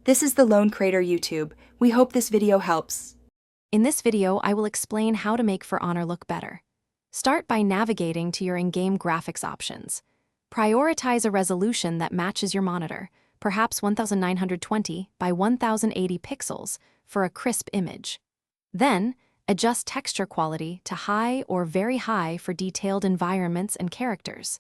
This is the Lone Crater YouTube. We hope this video helps. In this video, I will explain how to make For Honor look better. Start by navigating to your in-game graphics options. Prioritize a resolution that matches your monitor, perhaps 1920 by 1080 pixels for a crisp image. Then, adjust texture quality to high or very high for detailed environments and characters.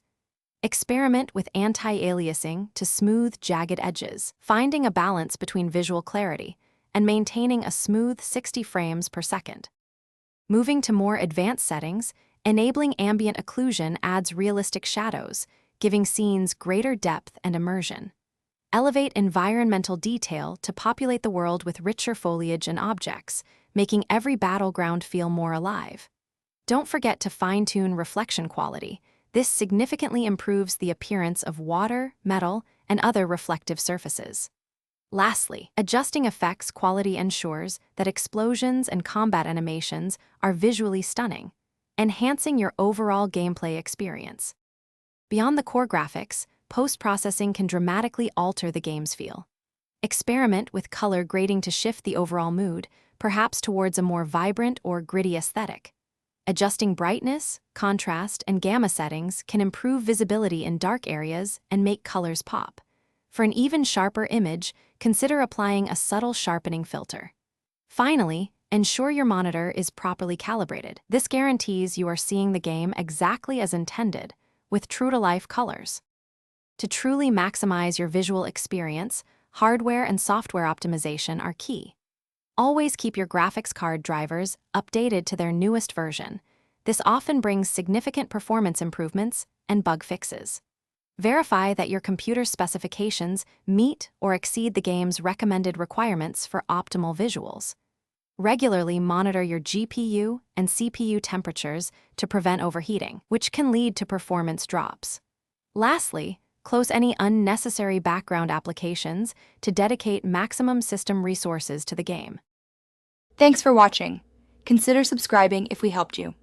Experiment with anti-aliasing to smooth jagged edges, finding a balance between visual clarity and maintaining a smooth 60 frames per second. Moving to more advanced settings, enabling ambient occlusion adds realistic shadows, giving scenes greater depth and immersion. Elevate environmental detail to populate the world with richer foliage and objects, making every battleground feel more alive. Don't forget to fine-tune reflection quality. This significantly improves the appearance of water, metal, and other reflective surfaces. Lastly, adjusting effects quality ensures that explosions and combat animations are visually stunning, enhancing your overall gameplay experience. Beyond the core graphics, post-processing can dramatically alter the game's feel. Experiment with color grading to shift the overall mood, perhaps towards a more vibrant or gritty aesthetic. Adjusting brightness, contrast, and gamma settings can improve visibility in dark areas and make colors pop. For an even sharper image, consider applying a subtle sharpening filter. Finally, ensure your monitor is properly calibrated. This guarantees you are seeing the game exactly as intended, with true-to-life colors. To truly maximize your visual experience, hardware and software optimization are key. Always keep your graphics card drivers updated to their newest version. This often brings significant performance improvements and bug fixes. Verify that your computer's specifications meet or exceed the game's recommended requirements for optimal visuals. Regularly monitor your GPU and CPU temperatures to prevent overheating, which can lead to performance drops. Lastly, close any unnecessary background applications to dedicate maximum system resources to the game. Thanks for watching. Consider subscribing if we helped you.